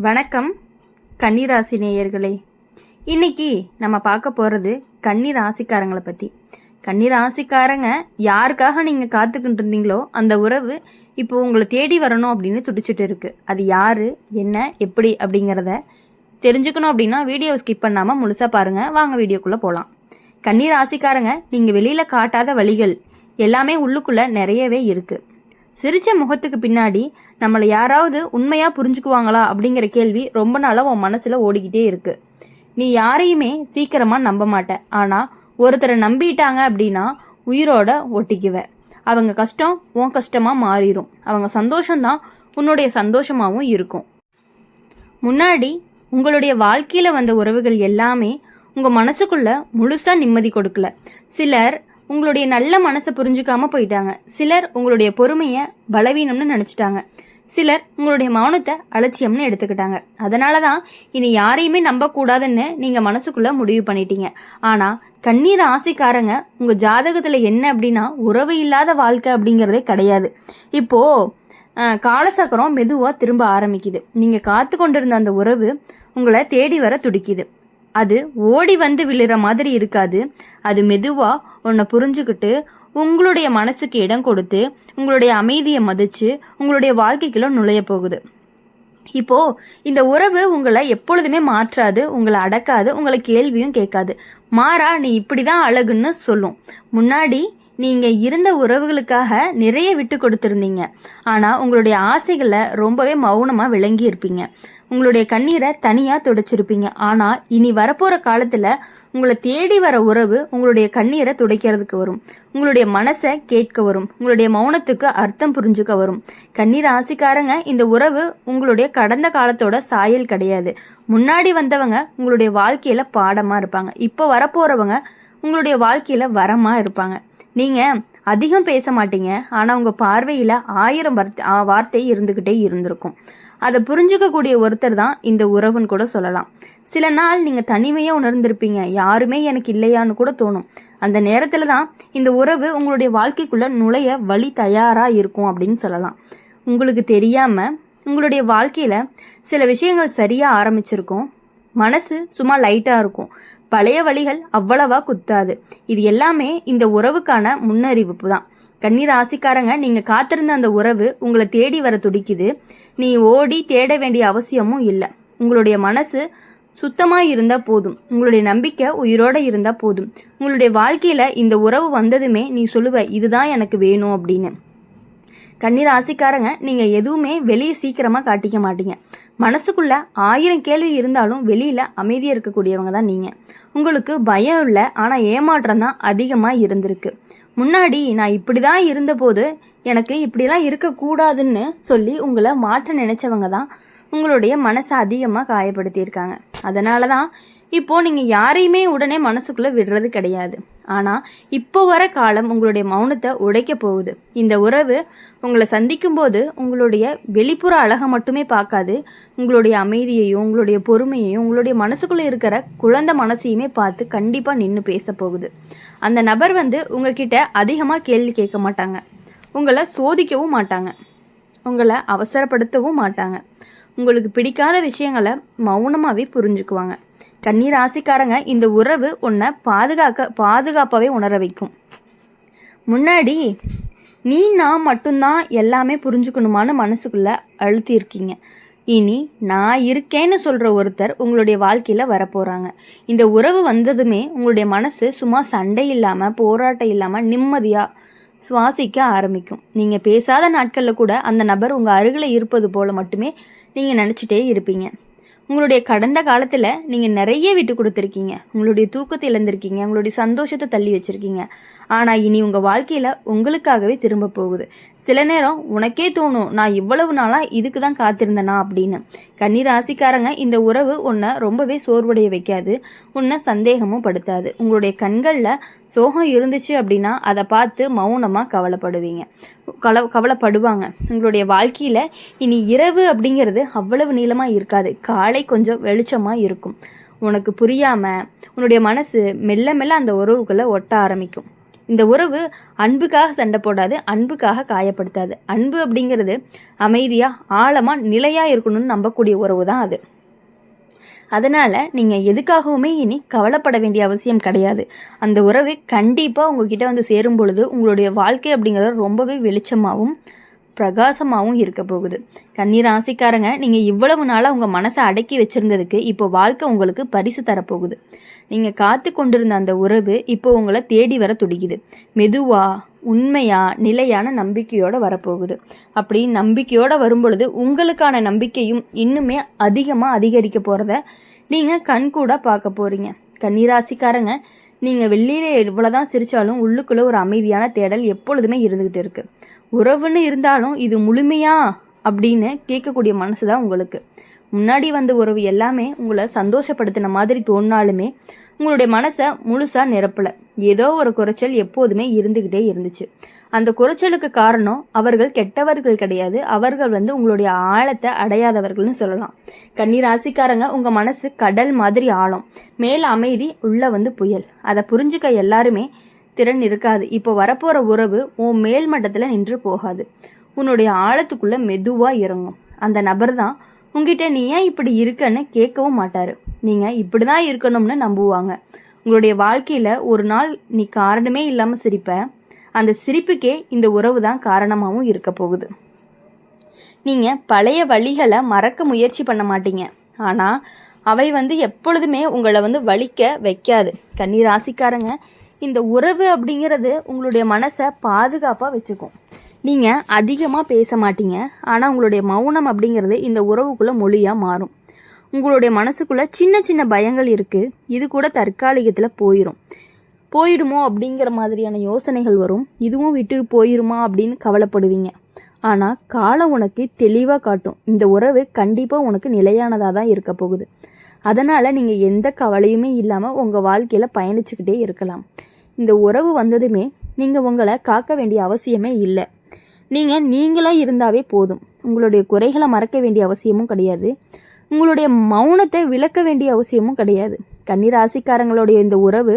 வணக்கம் கன்னிராசி நேயர்களே. இன்னைக்கு நம்ம பார்க்க போகிறது கன்னிராசிக்காரங்களை பற்றி. கன்னிராசிக்காரங்க யாருக்காக நீங்கள் காத்துக்கிட்டு இருந்தீங்களோ அந்த உறவு இப்போ உங்களை தேடி வரணும் அப்படின்னு துடிச்சிட்டு இருக்கு. அது யார், என்ன, எப்படி அப்படிங்கிறத தெரிஞ்சுக்கணும் அப்படின்னா வீடியோவை ஸ்கிப் பண்ணாமல் முழுசாக பாருங்கள். வாங்க வீடியோக்குள்ளே போகலாம். கன்னிராசிக்காரங்க நீங்கள் வெளியில் காட்டாத வழிகள் எல்லாமே உள்ளுக்குள்ளே நிறையவே இருக்குது. சிரிச்ச முகத்துக்கு பின்னாடி நம்மளை யாராவது உண்மையாக புரிஞ்சுக்குவாங்களா அப்படிங்கிற கேள்வி ரொம்ப நாளாக உன் மனசில் ஓடிக்கிட்டே இருக்குது. நீ யாரையுமே சீக்கிரமாக நம்ப மாட்ட. ஆனால் ஒருத்தரை நம்பிட்டாங்க அப்படின்னா உயிரோட ஒட்டிக்குவ. அவங்க கஷ்டம் உன் கஷ்டமாக மாறிடும். அவங்க சந்தோஷம்தான் உன்னுடைய சந்தோஷமாகவும் இருக்கும். முன்னாடி உங்களுடைய வாழ்க்கையில் வந்த உறவுகள் எல்லாமே உங்கள் மனசுக்குள்ள முழுசாக நிம்மதி கொடுக்கல. சிலர் உங்களுடைய நல்ல மனசை புரிஞ்சுக்காம போயிட்டாங்க. சிலர் உங்களுடைய பொறுமையை பலவீனம்னு நினச்சிட்டாங்க. சிலர் உங்களுடைய மௌனத்தை அலட்சியம்னு எடுத்துக்கிட்டாங்க. அதனால தான் இனி யாரையுமே நம்பக்கூடாதுன்னு நீங்கள் மனசுக்குள்ளே முடிவு பண்ணிட்டீங்க. ஆனால் கண்ணீர் ஆசைக்காரங்க உங்கள் ஜாதகத்தில் என்ன அப்படின்னா உறவு இல்லாத வாழ்க்கை அப்படிங்கிறதே கிடையாது. இப்போது காலசக்கரம் மெதுவாக திரும்ப ஆரம்பிக்குது. நீங்கள் காத்து கொண்டிருந்த அந்த உறவு உங்களை தேடி வர துடிக்குது. அது ஓடி வந்து விழுற மாதிரி இருக்காது. அது மெதுவாக உன்னை புரிஞ்சுக்கிட்டு உங்களுடைய மனசுக்கு இடம் கொடுத்து உங்களுடைய அமைதியை மதித்து உங்களுடைய வாழ்க்கைக்குள்ள நுழைய போகுது. இப்போது இந்த உறவு உங்களை எப்பொழுதுமே மாற்றாது, உங்களை அடக்காது, உங்களை கேள்வியும் கேட்காது. மாறா நீ இப்படி தான் அழகுன்னு சொல்லும். முன்னாடி நீங்கள் இருந்த உறவுகளுக்காக நிறைய விட்டு கொடுத்துருந்தீங்க. ஆனால் உங்களுடைய ஆசைகளை ரொம்பவே மௌனமாக விளங்கி இருப்பீங்க. உங்களுடைய கண்ணீரை தனியாக துடைச்சிருப்பீங்க. ஆனால் இனி வரப்போகிற காலத்தில் உங்களை தேடி வர உறவு உங்களுடைய கண்ணீரை துடைக்கிறதுக்கு வரும். உங்களுடைய மனசை கேட்க வரும். உங்களுடைய மௌனத்துக்கு அர்த்தம் புரிஞ்சுக்க வரும். கண்ணீர் ஆசைக்காரங்க இந்த உறவு உங்களுடைய கடந்த காலத்தோட சாயல் கிடையாது. முன்னாடி வந்தவங்க உங்களுடைய வாழ்க்கையில் பாடமாக இருப்பாங்க. இப்போ வரப்போகிறவங்க உங்களுடைய வாழ்க்கையில் வரமாக இருப்பாங்க. நீங்கள் அதிகம் பேச மாட்டீங்க. ஆனால் உங்கள் பார்வையில் 1000 வார்த்தை இருந்துக்கிட்டே இருந்திருக்கும். அதை புரிஞ்சுக்கக்கூடிய ஒருத்தர் தான் இந்த உறவுன்னு கூட சொல்லலாம். சில நாள் நீங்கள் தனிமையாக உணர்ந்திருப்பீங்க. யாருமே எனக்கு இல்லையான்னு கூட தோணும். அந்த நேரத்தில் தான் இந்த உறவு உங்களுடைய வாழ்க்கைக்குள்ளே நுழைய வழி தயாராக இருக்கும் அப்படின்னு சொல்லலாம். உங்களுக்கு தெரியாமல் உங்களுடைய வாழ்க்கையில் சில விஷயங்கள் சரியாக ஆரம்பிச்சிருக்கும். மனசு சும்மா லைட்டாக இருக்கும். பழைய வழிகள் அவ்வளவா குத்தாது. இது எல்லாமே இந்த உறவுக்கான முன்னறிவிப்பு தான். கண்ணீர் ஆசைக்காரங்க நீங்கள் காத்திருந்த அந்த உறவு உங்களை தேடி வர துடிக்குது. நீ ஓடி தேட வேண்டிய அவசியமும் இல்லை. உங்களுடைய மனசு சுத்தமாக இருந்தால் போதும். உங்களுடைய நம்பிக்கை உயிரோடு இருந்தால் போதும். உங்களுடைய வாழ்க்கையில் இந்த உறவு வந்ததுமே நீ சொல்லுவ இதுதான் எனக்கு வேணும் அப்படின்னு. கண்ணீர் ஆசைக்காரங்க நீங்கள் எதுவுமே வெளியே சீக்கிரமாக காட்டிக்க மாட்டீங்க. மனசுக்குள்ள 1000 கேள்வி இருந்தாலும் வெளியில் அமைதியாக இருக்கக்கூடியவங்க தான் நீங்கள். உங்களுக்கு பயம் இல்லை, ஆனால் ஏமாற்றம் தான் அதிகமாக இருந்திருக்கு. முன்னாடி நான் இப்படி தான் இருந்தபோது எனக்கு இப்படிலாம் இருக்கக்கூடாதுன்னு சொல்லி உங்களை மாற்ற நினச்சவங்க தான் உங்களுடைய மனசை அதிகமாக காயப்படுத்தியிருக்காங்க. அதனால தான் இப்போது நீங்கள் யாரையுமே உடனே மனசுக்குள்ளே விடுறது கிடையாது. ஆனால் இப்போ வர காலம் உங்களுடைய மௌனத்தை உடைக்க போகுது. இந்த உறவு உங்களை சந்திக்கும்போது உங்களுடைய வெளிப்புற அழகை மட்டுமே பார்க்காது, உங்களுடைய அமைதியையும் உங்களுடைய பொறுமையையும் உங்களுடைய மனசுக்குள்ளே இருக்கிற குழந்தை மனசையுமே பார்த்து கண்டிப்பாக நின்று பேச போகுது. அந்த நபர் உங்ககிட்ட அதிகமாக கேள்வி கேட்க மாட்டாங்க. உங்களை சோதிக்கவும் மாட்டாங்க. உங்களை அவசரப்படுத்தவும் மாட்டாங்க. உங்களுக்கு பிடிக்காத விஷயங்களை மௌனமாகவே புரிஞ்சுக்குவாங்க. கண்ணீர் ஆசைக்காரங்க இந்த உறவு உன்னை பாதுகாப்பாகவே உணர வைக்கும். முன்னாடி நீ நான் மட்டும்தான் எல்லாமே புரிஞ்சுக்கணுமான்னு மனசுக்குள்ளே அழுத்தியிருக்கீங்க. இனி நான் இருக்கேன்னு சொல்கிற ஒருத்தர் உங்களுடைய வாழ்க்கையில் வரப்போகிறாங்க. இந்த உறவு வந்ததுமே உங்களுடைய மனசு சும்மா சண்டை இல்லாமல் போராட்டம் இல்லாமல் நிம்மதியாக சுவாசிக்க ஆரம்பிக்கும். நீங்கள் பேசாத நாட்களில் கூட அந்த நபர் உங்கள் அருகில் இருப்பது போல் மட்டுமே நீங்கள் நினச்சிட்டே இருப்பீங்க. உங்களுடைய கடந்த காலத்தில் நீங்கள் நிறைய விட்டு கொடுத்துருக்கீங்க. உங்களுடைய தூக்கத்தை இழந்திருக்கீங்க. உங்களுடைய சந்தோஷத்தை தள்ளி வச்சுருக்கீங்க. ஆனால் இனி உங்கள் வாழ்க்கையில் உங்களுக்காகவே திரும்ப போகுது. சில நேரம் உனக்கே தோணும் நான் இவ்வளவு நாளாக இதுக்கு தான் காத்திருந்தேனா அப்படின்னு. கண்ணீர் ஆசைக்காரங்க இந்த உறவு உன்னை ரொம்பவே சோர்வடைய வைக்காது, உன்னை சந்தேகமும் படுத்தாது. உங்களுடைய கண்களில் சோகம் இருந்துச்சு அப்படின்னா அதை பார்த்து மௌனமாக கவலைப்படுவாங்க. உங்களுடைய வாழ்க்கையில் இனி இரவு அப்படிங்கிறது அவ்வளவு நீளமாக இருக்காது. காலை கொஞ்சம் வெளிச்சமாக இருக்கும். உனக்கு புரியாமல் உன்னுடைய மனசு மெல்ல மெல்ல அந்த உறவுகளை ஒட்ட ஆரம்பிக்கும். இந்த உறவு அன்புக்காக சண்டை போடாது, அன்புக்காக காயப்படுத்தாது. அன்பு அப்படிங்கிறது அமைதியாக ஆழமாக நிலையாக இருக்கணும்னு நம்பக்கூடிய உறவு தான் அது. அதனால் நீங்கள் எதுக்காகவுமே இனி கவலைப்பட வேண்டிய அவசியம் கிடையாது. அந்த உறவு கண்டிப்பாக உங்ககிட்ட வந்து சேரும் பொழுது உங்களுடைய வாழ்க்கை அப்படிங்கிறது ரொம்பவே வெளிச்சமாகவும் பிரகாசமாகவும் இருக்க போகுது. கன்னி ராசிக்காரங்க, நீங்கள் இவ்வளவு நாளாக உங்கள் மனசை அடக்கி வச்சுருந்ததுக்கு இப்போ வாழ்க்கை உங்களுக்கு பரிசு தரப்போகுது. நீங்கள் காத்து கொண்டிருந்த அந்த உறவு இப்போ உங்களை தேடி வர துடிக்குது. மெதுவாக உண்மையாக நிலையான நம்பிக்கையோடு வரப்போகுது. அப்படி நம்பிக்கையோடு வரும்பொழுது உங்களுக்கான நம்பிக்கையும் இன்னுமே அதிகமாக அதிகரிக்க போகிறத நீங்கள் கண்கூட பார்க்க போகிறீங்க. கன்னிராசிக்காரங்க, நீங்கள் வெளியில் எவ்வளோதான் சிரித்தாலும் உள்ளுக்குள்ளே ஒரு அமைதியான தேடல் எப்பொழுதுமே இருந்துக்கிட்டு இருக்குது. உறவுன்னு இருந்தாலும் இது முழுமையா அப்படின்னு கேட்கக்கூடிய மனசு தான் உங்களுக்கு. முன்னாடி வந்த உறவு எல்லாமே உங்களை சந்தோஷப்படுத்தின மாதிரி தோணினாலுமே உங்களுடைய மனசை முழுசாக நிரப்பலை. ஏதோ ஒரு குறைச்சல் எப்போதுமே இருந்துக்கிட்டே இருந்துச்சு. அந்த குறைச்சலுக்கு காரணம் அவர்கள் கெட்டவர்கள் கிடையாது, அவர்கள் உங்களுடைய ஆழத்தை அடையாதவர்கள்னு சொல்லலாம். கன்னி ராசிக்காரங்க, உங்கள் மனசு கடல் மாதிரி ஆழம், மேல் அமைதி, உள்ள புயல். அதை புரிஞ்சுக்க எல்லாருமே திறன் இருக்காது. இப்போ வரப்போகிற உறவு உன் மேல் மட்டத்தில் நின்று போகாது, உன்னுடைய ஆழத்துக்குள்ளே மெதுவாக இறங்கும். அந்த நபர் தான் உங்ககிட்ட நீ ஏன் இப்படி இருக்கன்னு கேட்கவும் மாட்டார், நீங்கள் இப்படி தான் இருக்கணும்னு நம்புவாங்க. உங்களுடைய வாழ்க்கையில் ஒரு நாள் நீ காரணமே இல்லாமல் சிரிப்ப, அந்த சிரிப்புக்கே இந்த உறவு தான் காரணமாகவும் இருக்க போகுது. நீங்கள் பழைய வழிகளை மறக்க முயற்சி பண்ண மாட்டீங்க, ஆனால் அவை எப்பொழுதுமே உங்களை வலிக்க வைக்காது. கன்னி ராசிக்காரங்க, இந்த உறவு அப்படிங்கிறது உங்களுடைய மனசை பாதுகாப்பாக வச்சுக்கும். நீங்கள் அதிகமாக பேச மாட்டீங்க, ஆனால் உங்களுடைய மௌனம் அப்படிங்கிறது இந்த உறவுக்குள்ளே மொழியாக மாறும். உங்களுடைய மனசுக்குள்ளே சின்ன சின்ன பயங்கள் இருக்குது, இது கூட தற்காலிகத்தில் போயிடுமோ அப்படிங்கிற மாதிரியான யோசனைகள் வரும். இதுவும் விட்டு போயிடுமா அப்படின்னு கவலைப்படுவீங்க. ஆனால் காலம் உனக்கு தெளிவாக காட்டும், இந்த உறவு கண்டிப்பாக உனக்கு நிலையானதாக தான் இருக்க போகுது. அதனால் நீங்கள் எந்த கவலையுமே இல்லாமல் உங்கள் வாழ்க்கையில் பயணிச்சுக்கிட்டே இருக்கலாம். இந்த உறவு வந்ததுமே நீங்கள் உங்களை காக்க வேண்டிய அவசியமே இல்லை. நீங்களாக இருந்தாவே போதும். உங்களுடைய குறைகளை மறக்க வேண்டிய அவசியமும் கிடையாது, உங்களுடைய மௌனத்தை விளக்க வேண்டிய அவசியமும் கிடையாது. கன்னி ராசிக்காரங்களுடைய இந்த உறவு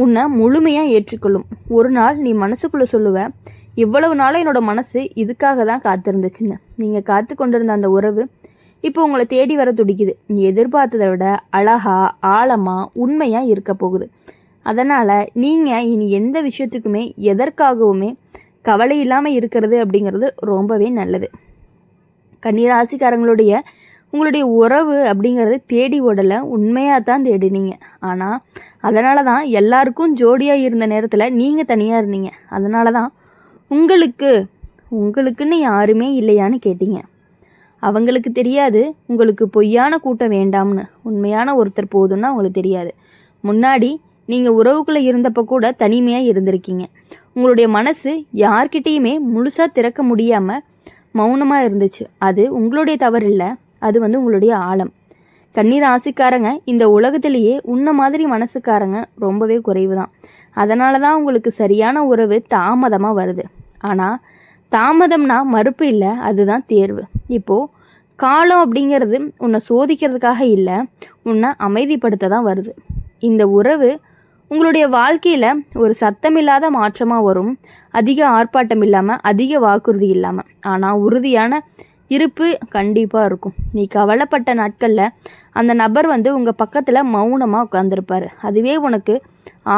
உன்னை முழுமையாக ஏற்றுக்கொள்ளும். ஒரு நாள் நீ மனசுக்குள்ளே சொல்லுவ, இவ்வளவு நாளாக என்னோட மனசு இதுக்காக தான் காத்திருந்துச்சுன்னு. நீங்கள் காத்து கொண்டிருந்த அந்த உறவு இப்போ உங்களை தேடி வர துடிக்குது. நீ எதிர்பார்த்ததை விட அழகா ஆழமாக உண்மையாக இருக்க போகுது. அதனால் நீங்கள் இனி எந்த விஷயத்துக்குமே எதற்காகவுமே கவலை இல்லாமல் இருக்கிறது அப்படிங்கிறது ரொம்பவே நல்லது. கன்னிராசிக்காரங்களுடைய உங்களுடைய உறவு அப்படிங்கிறது தேடி ஓடலை, உண்மையாக தான் தேடினீங்க. ஆனால் அதனால தான் எல்லாருக்கும் ஜோடியாக இருந்த நேரத்தில் நீங்கள் தனியாக இருந்தீங்க. அதனால தான் உங்களுக்குன்னு யாருமே இல்லையான்னு கேட்டீங்க. அவங்களுக்கு தெரியாது உங்களுக்கு பொய்யான கூட்டம் வேண்டாம்னு. உண்மையான ஒருத்தர் போதும்னா அவங்களுக்கு தெரியாது. முன்னாடி நீங்கள் உறவுக்குள்ளே இருந்தப்போ கூட தனிமையாக இருந்திருக்கீங்க. உங்களுடைய மனசு யார்கிட்டையுமே முழுசாக திறக்க முடியாமல் மௌனமாக இருந்துச்சு. அது உங்களுடைய தவறு இல்லை, அது உங்களுடைய ஆழம். கன்னி ராசிக்காரங்க, இந்த உலகத்திலேயே உன்ன மாதிரி மனசுக்காரங்க ரொம்பவே குறைவு தான். அதனால தான் உங்களுக்கு சரியான உறவு தாமதமாக வருது. ஆனால் தாமதம்னா மறுப்பு இல்லை, அதுதான் தேர்வு. இப்போது காலம் அப்படிங்கிறது உன்னை சோதிக்கிறதுக்காக இல்லை, உன்னை அமைதிப்படுத்த தான் வருது. இந்த உறவு உங்களுடைய வாழ்க்கையில் ஒரு சத்தமில்லாத மாற்றமாக வரும். அதிக ஆர்ப்பாட்டம் இல்லாமல், அதிக வாக்குறுதி இல்லாமல், ஆனால் உறுதியான இருப்பு கண்டிப்பாக இருக்கும். நீ கவலைப்பட்ட நாட்களில் அந்த நபர் உங்கள் பக்கத்தில் மௌனமாக உட்காந்துருப்பார். அதுவே உனக்கு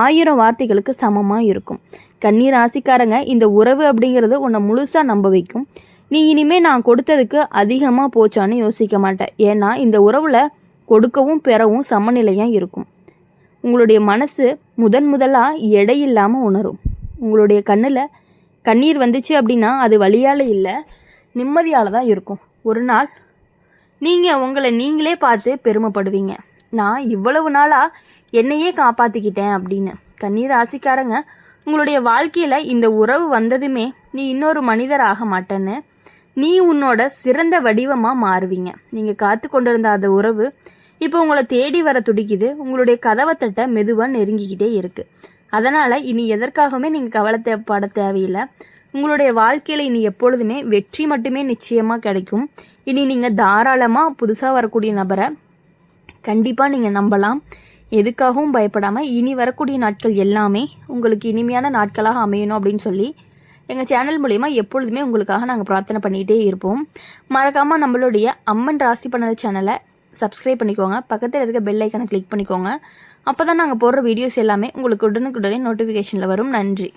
1000 வார்த்தைகளுக்கு சமமாக இருக்கும். கன்னி ராசிக்காரங்க, இந்த உறவு அப்படிங்கிறது உன்னை முழுசாக நம்ப வைக்கும். நீ இனிமேல் நான் கொடுத்ததுக்கு அதிகமாக போச்சான்னு யோசிக்க மாட்டேன். ஏன்னா இந்த உறவில் கொடுக்கவும் பெறவும் சமநிலையாக இருக்கும். உங்களுடைய மனசு முதலாக எடையில்லாமல் உணரும். உங்களுடைய கண்ணில் கண்ணீர் வந்துச்சு அப்படின்னா அது வலியால் இல்லை, நிம்மதியால் தான் இருக்கும். ஒரு நாள் நீங்கள் உங்களை நீங்களே பார்த்து பெருமைப்படுவீங்க, நான் இவ்வளவு நாளாக என்னையே காப்பாற்றிக்கிட்டேன் அப்படின்னு. கன்னி ராசிக்காரங்க, உங்களுடைய வாழ்க்கையில் இந்த உறவு வந்ததுமே நீ இன்னொரு மனிதர் ஆக மாட்டேன்னு, நீ உன்னோட சிறந்த வடிவமாக மாறுவீங்க. நீங்கள் காத்து கொண்டிருந்த அந்த உறவு இப்போ உங்களை தேடி வர துடிக்குது. உங்களுடைய கதவை தட்ட மெதுவாக நெருங்கிக்கிட்டே இருக்குது. அதனால் இனி எதற்காகவுமே நீங்கள் கவலைப்பட தேவையில்லை. உங்களுடைய வாழ்க்கையில் இனி எப்பொழுதுமே வெற்றி மட்டுமே நிச்சயமாக கிடைக்கும். இனி நீங்கள் தாராளமாக புதுசாக வரக்கூடிய நபரை கண்டிப்பாக நீங்கள் நம்பலாம். எதுக்காகவும் பயப்படாமல் இனி வரக்கூடிய நாட்கள் எல்லாமே உங்களுக்கு இனிமையான நாட்களாக அமையணும் அப்படின்னு சொல்லி எங்கள் சேனல் மூலிமா எப்பொழுதுமே உங்களுக்காக நாங்கள் பிரார்த்தனை பண்ணிகிட்டே இருப்போம். மறக்காமல் நம்மளுடைய அம்மன் ராசி பலன் சேனலை சப்ஸ்கிரைப் பண்ணிக்கோங்க. பக்கத்தில் இருக்க பெல் ஐக்கனை கிளிக் பண்ணிக்கோங்க. அப்போ தான் நாங்கள் போடுற வீடியோஸ் எல்லாமே உங்களுக்கு உடனுக்குடனே நோட்டிஃபிகேஷனில் வரும். நன்றி.